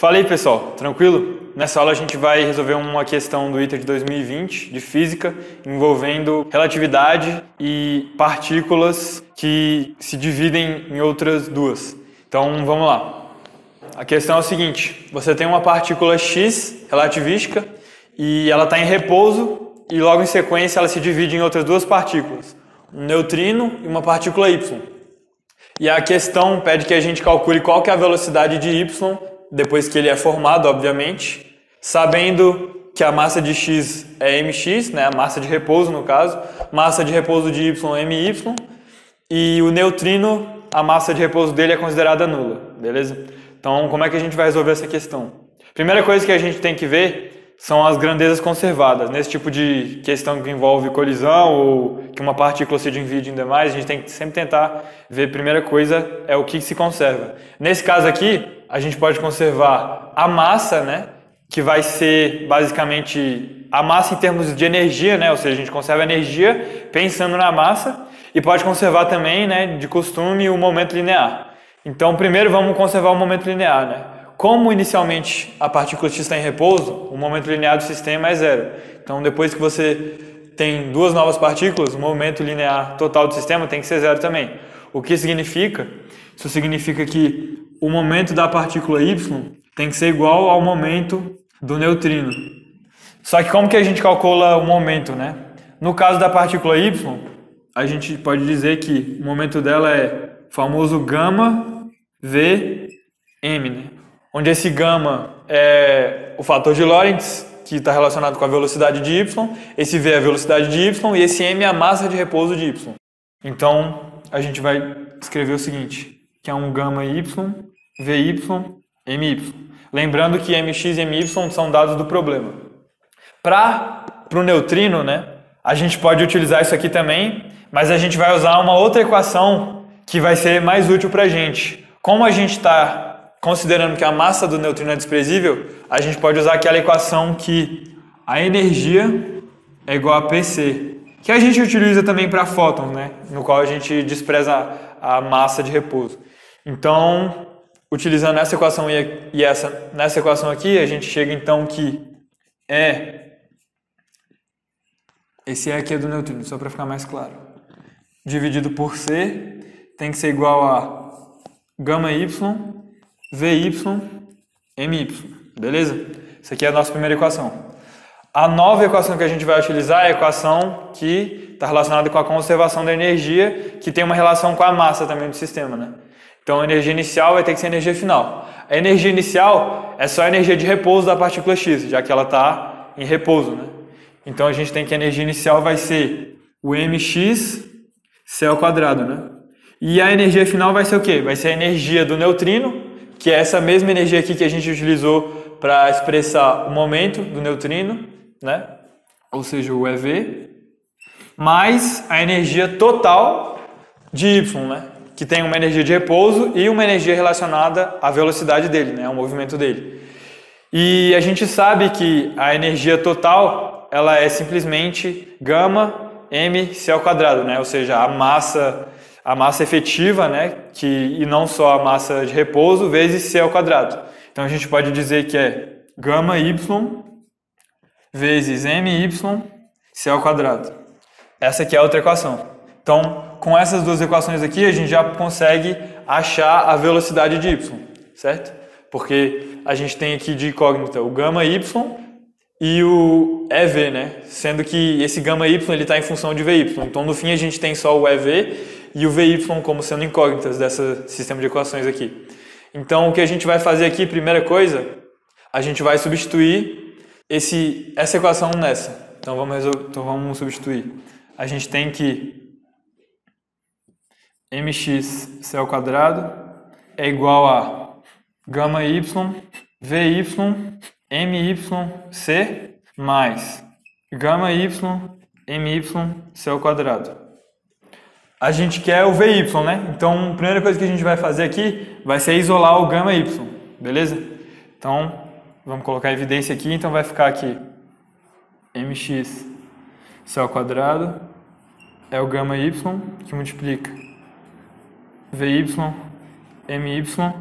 Fala aí, pessoal, tranquilo? Nessa aula a gente vai resolver uma questão do ITA de 2020 de física envolvendo relatividade e partículas que se dividem em outras duas. Então vamos lá. A questão é o seguinte: você tem uma partícula X relativística e ela está em repouso e logo em sequência ela se divide em outras duas partículas, um neutrino e uma partícula Y. E a questão pede que a gente calcule qual que é a velocidade de Y depois que ele é formado, obviamente, sabendo que a massa de X é mx, né, a massa de repouso no caso, massa de repouso de Y é my, e o neutrino, a massa de repouso dele é considerada nula, beleza? Então, como é que a gente vai resolver essa questão? Primeira coisa que a gente tem que ver são as grandezas conservadas. Nesse tipo de questão que envolve colisão ou que uma partícula se divide em demais, a gente tem que sempre tentar ver, primeira coisa, é o que se conserva. Nesse caso aqui, a gente pode conservar a massa, né, que vai ser basicamente a massa em termos de energia, né, ou seja, a gente conserva a energia pensando na massa, e pode conservar também, né, de costume, o momento linear. Então, primeiro vamos conservar o momento linear, né? Como inicialmente a partícula X está em repouso, o momento linear do sistema é zero. Então, depois que você tem duas novas partículas, o momento linear total do sistema tem que ser zero também. O que significa? Isso significa que o momento da partícula Y tem que ser igual ao momento do neutrino. Só que como que a gente calcula o momento, né? No caso da partícula Y, a gente pode dizer que o momento dela é o famoso gama V m, né? Onde esse gama é o fator de Lorentz, que está relacionado com a velocidade de y, esse v é a velocidade de y e esse m é a massa de repouso de y. Então, a gente vai escrever o seguinte, que é um gama y, vy, my. Lembrando que mx e my são dados do problema. Para o neutrino, né, a gente pode utilizar isso aqui também, mas a gente vai usar uma outra equação que vai ser mais útil para a gente. Como a gente está considerando que a massa do neutrino é desprezível, a gente pode usar aquela equação que a energia é igual a PC, que a gente utiliza também para fótons, né? No qual a gente despreza a massa de repouso. Então, utilizando essa equação e essa nessa equação aqui, a gente chega então que esse E aqui é do neutrino, só para ficar mais claro, dividido por C tem que ser igual a gama Y, Vy, My, beleza? Isso aqui é a nossa primeira equação. A nova equação que a gente vai utilizar é a equação que está relacionada com a conservação da energia, que tem uma relação com a massa também do sistema, né? Então a energia inicial vai ter que ser a energia final. A energia inicial é só a energia de repouso da partícula X, já que ela está em repouso, né? Então a gente tem que a energia inicial vai ser o mx c ao quadrado, né? E a energia final vai ser o quê? Vai ser a energia do neutrino, que é essa mesma energia aqui que a gente utilizou para expressar o momento do neutrino, né? Ou seja, o EV, mais a energia total de Y, né? Que tem uma energia de repouso e uma energia relacionada à velocidade dele, né? Ao movimento dele. E a gente sabe que a energia total ela é simplesmente gama mc ao quadrado, né? Ou seja, a massa efetiva, né, e não só a massa de repouso, vezes c ao quadrado. Então a gente pode dizer que é gama y vezes my c ao quadrado. Essa aqui é a outra equação. Então, com essas duas equações aqui, a gente já consegue achar a velocidade de y, certo? Porque a gente tem aqui de incógnita o gama y e o EV, né? Sendo que esse gama y está em função de vy. Então, no fim, a gente tem só o EV e o vy como sendo incógnitas desse sistema de equações aqui. Então, o que a gente vai fazer aqui, primeira coisa, a gente vai substituir essa equação nessa. Então, vamos substituir. A gente tem que mx c ao quadrado é igual a gama y, vy, my c mais gama y, my c ao quadrado. A gente quer o Vy, né? Então, a primeira coisa que a gente vai fazer aqui vai ser isolar o gama y, beleza? Então, vamos colocar a evidência aqui, então vai ficar aqui mx c ao quadrado é o gama y que multiplica Vy, my, mais gama y,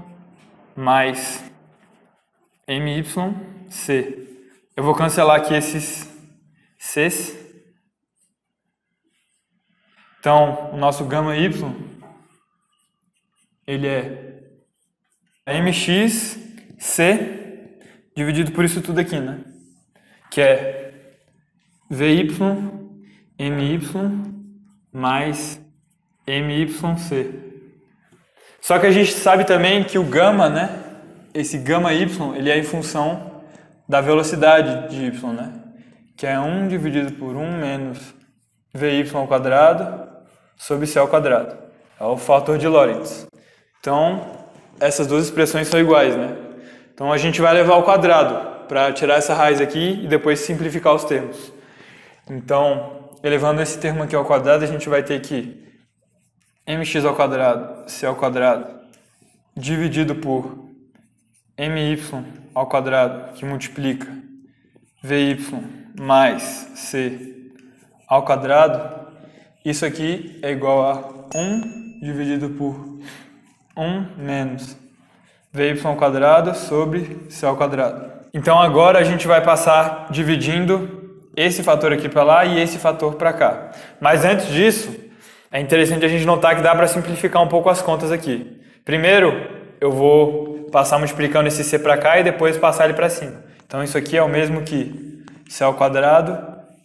my, c ao quadrado, mais gama y, my, c ao quadrado, MYC. Eu vou cancelar aqui esses Cs. Então, o nosso gama Y, ele é MXC dividido por isso tudo aqui, né? Que é VY, MY mais MYC. Só que a gente sabe também que o gama, né? Esse gama Y, ele é em função da velocidade de Y, né? Que é 1 dividido por 1 menos VY ao quadrado sobre C ao quadrado. É o fator de Lorentz. Então, essas duas expressões são iguais, né? Então, a gente vai levar ao quadrado para tirar essa raiz aqui e depois simplificar os termos. Então, elevando esse termo aqui ao quadrado, a gente vai ter que mx ao quadrado, c ao quadrado, dividido por my ao quadrado, que multiplica vy mais c ao quadrado. Isso aqui é igual a 1 dividido por 1 menos vy ao quadrado sobre c ao quadrado. Então agora a gente vai passar dividindo esse fator aqui para lá e esse fator para cá. Mas antes disso, é interessante a gente notar que dá para simplificar um pouco as contas aqui. Primeiro, eu vou passar multiplicando esse c para cá e depois passar ele para cima. Então isso aqui é o mesmo que c ao quadrado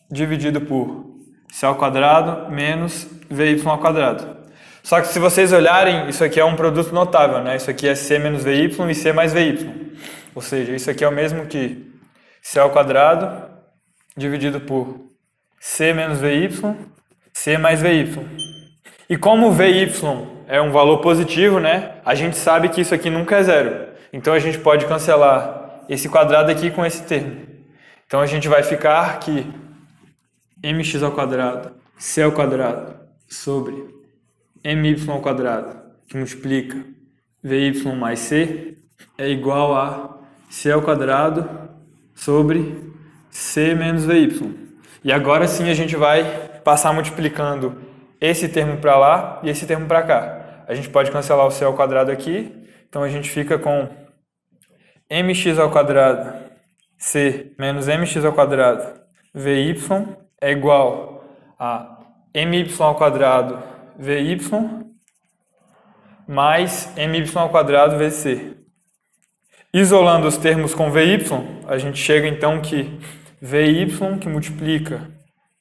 dividido por c ao quadrado menos vy ao quadrado. Só que se vocês olharem, isso aqui é um produto notável, né? Isso aqui é c menos vy e c mais vy. Ou seja, isso aqui é o mesmo que c ao quadrado dividido por c menos vy, c mais vy. E como vy é um valor positivo, né? A gente sabe que isso aqui nunca é zero. Então a gente pode cancelar esse quadrado aqui com esse termo. Então a gente vai ficar que mx ao quadrado, c ao quadrado sobre my ao quadrado, que multiplica vy mais c, é igual a c ao quadrado sobre c menos vy. E agora sim a gente vai passar multiplicando esse termo para lá e esse termo para cá. A gente pode cancelar o c ao quadrado aqui, então a gente fica com mx ao quadrado c menos mx ao quadrado vy é igual a my ao quadrado vy mais my ao quadrado vezes c. Isolando os termos com vy, a gente chega então que vy, que multiplica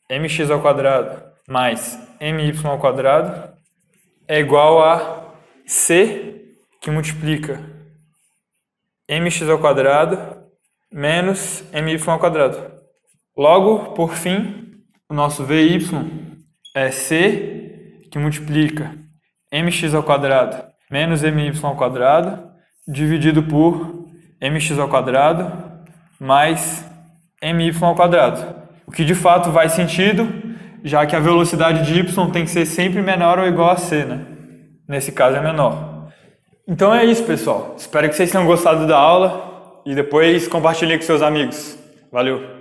mx ao quadrado mais my ao quadrado, é igual a c, que multiplica mx ao quadrado menos my ao quadrado. Logo, por fim, o nosso vy é c, que multiplica mx ao quadrado menos my ao quadrado, dividido por mx ao quadrado mais my ao quadrado. O que de fato faz sentido, já que a velocidade de y tem que ser sempre menor ou igual a c, né? Nesse caso é menor. Então é isso, pessoal. Espero que vocês tenham gostado da aula e depois compartilhem com seus amigos. Valeu!